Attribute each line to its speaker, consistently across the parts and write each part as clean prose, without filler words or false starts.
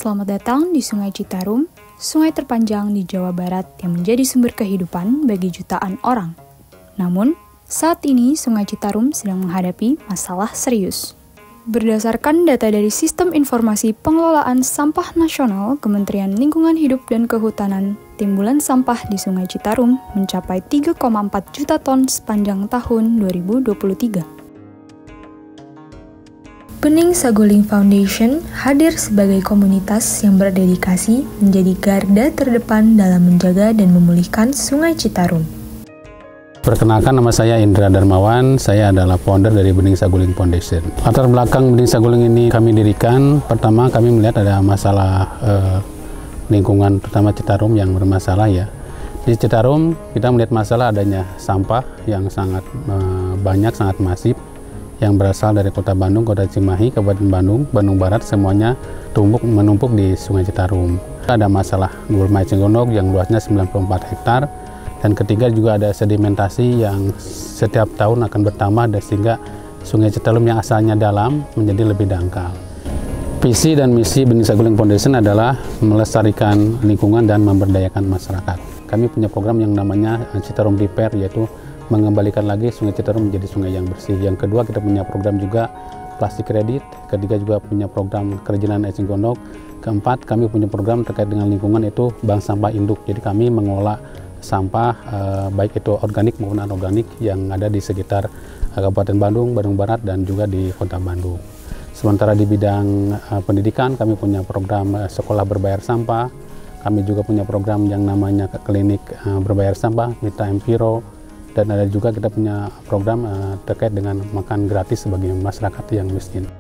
Speaker 1: Selamat datang di Sungai Citarum, sungai terpanjang di Jawa Barat yang menjadi sumber kehidupan bagi jutaan orang. Namun, saat ini Sungai Citarum sedang menghadapi masalah serius. Berdasarkan data dari Sistem Informasi Pengelolaan Sampah Nasional Kementerian Lingkungan Hidup dan Kehutanan, timbulan sampah di Sungai Citarum mencapai 3,4 juta ton sepanjang tahun 2023. Bening Saguling Foundation hadir sebagai komunitas yang berdedikasi menjadi garda terdepan dalam menjaga dan memulihkan Sungai Citarum.
Speaker 2: Perkenalkan, nama saya Indra Darmawan, saya adalah founder dari Bening Saguling Foundation. Latar belakang Bening Saguling ini kami dirikan, pertama kami melihat ada masalah lingkungan, terutama Citarum yang bermasalah ya. Di Citarum kita melihat masalah adanya sampah yang sangat banyak, sangat masif, yang berasal dari Kota Bandung, Kota Cimahi, Kabupaten Bandung, Bandung Barat, semuanya menumpuk di Sungai Citarum. Ada masalah gulma eceng gondok yang luasnya 94 hektar, dan ketiga juga ada sedimentasi yang setiap tahun akan bertambah sehingga Sungai Citarum yang asalnya dalam menjadi lebih dangkal. Visi dan misi Bening Saguling Foundation adalah melestarikan lingkungan dan memberdayakan masyarakat. Kami punya program yang namanya Citarum Repair, yaitu mengembalikan lagi Sungai Citarum menjadi sungai yang bersih. Yang kedua, kita punya program juga plastik kredit. Ketiga, juga punya program kerajinan eceng gondok. Keempat, kami punya program terkait dengan lingkungan, itu bank sampah induk. Jadi kami mengolah sampah baik itu organik maupun anorganik yang ada di sekitar Kabupaten Bandung, Bandung Barat, dan juga di Kota Bandung. Sementara di bidang pendidikan, kami punya program sekolah berbayar sampah. Kami juga punya program yang namanya klinik berbayar sampah, Mita Empiro. Dan ada juga kita punya program terkait dengan makan gratis bagi masyarakat yang miskin.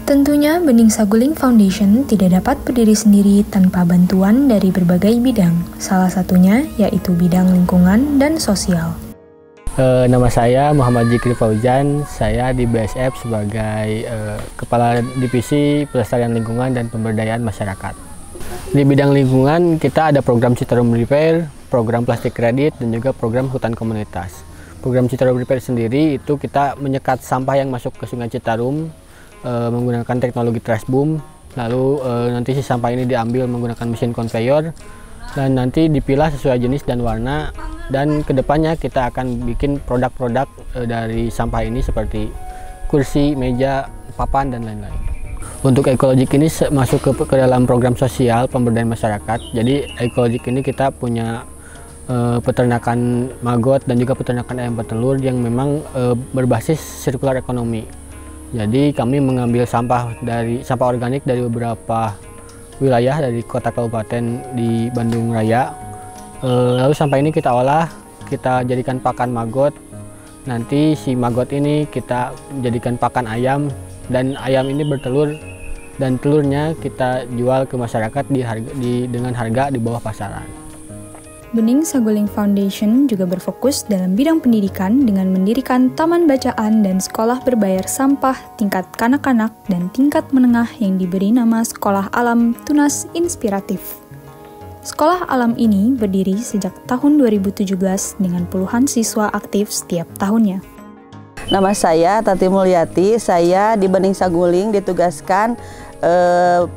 Speaker 1: Tentunya Bening Saguling Foundation tidak dapat berdiri sendiri tanpa bantuan dari berbagai bidang. Salah satunya yaitu bidang lingkungan dan sosial.
Speaker 3: Nama saya Muhammad Jikri Fauzan, saya di BSF sebagai Kepala Divisi Pelestarian Lingkungan dan Pemberdayaan Masyarakat. Di bidang lingkungan kita ada program Citarum Repair, program plastik kredit, dan juga program hutan komunitas. Program Citarum Repair sendiri itu kita menyekat sampah yang masuk ke Sungai Citarum menggunakan teknologi trash boom, lalu nanti si sampah ini diambil menggunakan mesin konveyor dan nanti dipilah sesuai jenis dan warna, dan kedepannya kita akan bikin produk-produk dari sampah ini seperti kursi, meja, papan, dan lain-lain. Untuk ekologik ini masuk ke dalam program sosial pemberdayaan masyarakat. Jadi ekologik ini kita punya peternakan maggot dan juga peternakan ayam petelur yang memang berbasis sirkular ekonomi. Jadi kami mengambil sampah organik dari beberapa wilayah dari kota kabupaten di Bandung Raya. Lalu sampah ini kita olah, kita jadikan pakan maggot. Nanti si maggot ini kita jadikan pakan ayam, dan ayam ini bertelur, dan telurnya kita jual ke masyarakat dengan harga di bawah pasaran.
Speaker 1: Bening Saguling Foundation juga berfokus dalam bidang pendidikan dengan mendirikan taman bacaan dan sekolah berbayar sampah tingkat kanak-kanak dan tingkat menengah yang diberi nama Sekolah Alam Tunas Inspiratif. Sekolah alam ini berdiri sejak tahun 2017 dengan puluhan siswa aktif setiap tahunnya.
Speaker 4: Nama saya Tati Mulyati, saya di Bening Saguling ditugaskan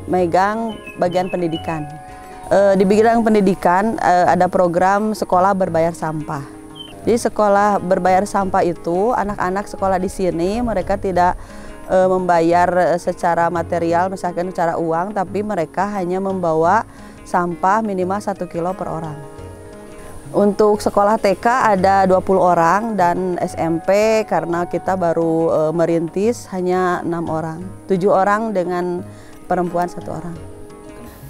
Speaker 4: megang bagian pendidikan. Di bidang pendidikan ada program sekolah berbayar sampah. Di sekolah berbayar sampah itu anak-anak sekolah di sini mereka tidak membayar secara material, misalkan secara uang, tapi mereka hanya membawa sampah minimal 1 kilo per orang. Untuk sekolah TK ada 20 orang dan SMP karena kita baru merintis hanya 6 orang. 7 orang dengan perempuan 1 orang.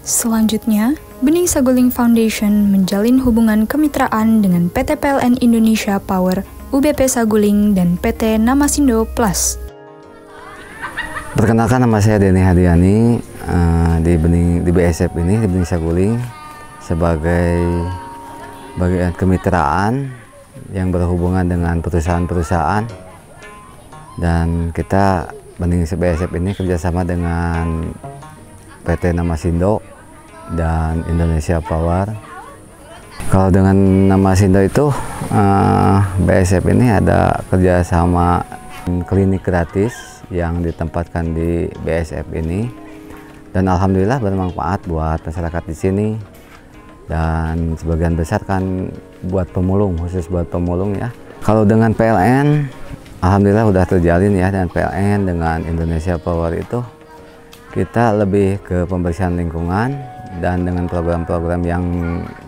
Speaker 1: Selanjutnya, Bening Saguling Foundation menjalin hubungan kemitraan dengan PT PLN Indonesia Power, UBP Saguling, dan PT Namasindo Plus.
Speaker 5: Perkenalkan, nama saya Denny Hadiani, di BSF ini, di Bening Saguling, sebagai bagian kemitraan yang berhubungan dengan perusahaan-perusahaan, dan kita Bening BSF ini kerjasama dengan PT Namasindo dan Indonesia Power. Kalau dengan Namasindo itu BSF ini ada kerjasama klinik gratis yang ditempatkan di BSF ini. dan alhamdulillah bermanfaat buat masyarakat di sini, dan sebagian besar kan buat pemulung, khusus buat pemulung ya. Kalau dengan PLN, alhamdulillah udah terjalin ya dengan PLN, dengan Indonesia Power itu kita lebih ke pembersihan lingkungan, dan dengan program-program yang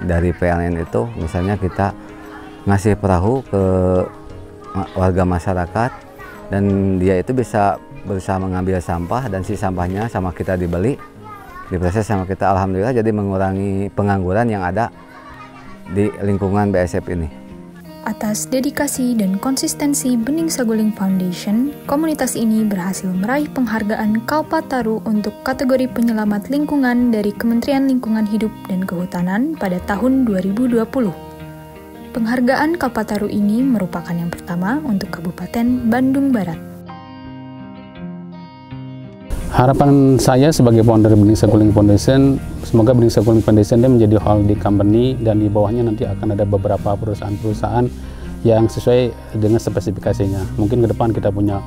Speaker 5: dari PLN itu, misalnya kita ngasih perahu ke warga masyarakat dan dia itu bisa berusaha mengambil sampah, dan si sampahnya sama kita dibeli, diproses sama kita, alhamdulillah jadi mengurangi pengangguran yang ada di lingkungan BSF ini.
Speaker 1: Atas dedikasi dan konsistensi Bening Saguling Foundation, komunitas ini berhasil meraih penghargaan Kalpataru untuk kategori penyelamat lingkungan dari Kementerian Lingkungan Hidup dan Kehutanan pada tahun 2020. Penghargaan Kalpataru ini merupakan yang pertama untuk Kabupaten Bandung Barat.
Speaker 2: Harapan saya sebagai founder Bening Saguling Foundation, semoga Bening Saguling Foundation ini menjadi holding company, dan di bawahnya nanti akan ada beberapa perusahaan-perusahaan yang sesuai dengan spesifikasinya. Mungkin ke depan kita punya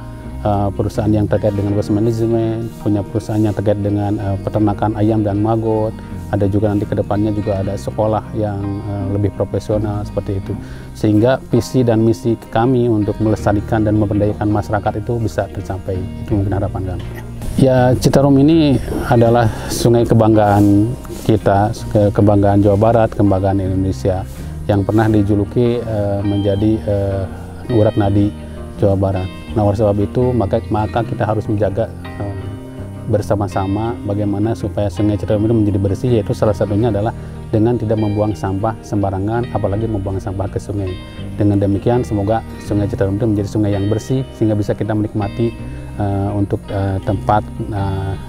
Speaker 2: perusahaan yang terkait dengan waste management, punya perusahaan yang terkait dengan peternakan ayam dan maggot. Ada juga nanti ke depannya juga ada sekolah yang lebih profesional seperti itu. Sehingga visi dan misi kami untuk melestarikan dan memberdayakan masyarakat itu bisa tercapai. Itu mungkin harapan kami. Ya, Citarum ini adalah sungai kebanggaan kita, kebanggaan Jawa Barat, kebanggaan Indonesia, yang pernah dijuluki menjadi urat nadi Jawa Barat. Nah, oleh sebab itu maka kita harus menjaga bersama-sama bagaimana supaya sungai Citarum itu menjadi bersih, yaitu salah satunya adalah dengan tidak membuang sampah sembarangan, apalagi membuang sampah ke sungai. Dengan demikian semoga sungai Citarum itu menjadi sungai yang bersih sehingga bisa kita menikmati untuk tempat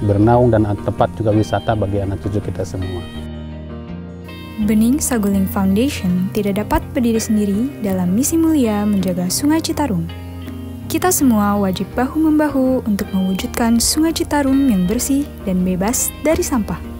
Speaker 2: bernaung dan tempat juga wisata bagi anak cucu kita semua.
Speaker 1: Bening Saguling Foundation tidak dapat berdiri sendiri dalam misi mulia menjaga Sungai Citarum. Kita semua wajib bahu-membahu untuk mewujudkan Sungai Citarum yang bersih dan bebas dari sampah.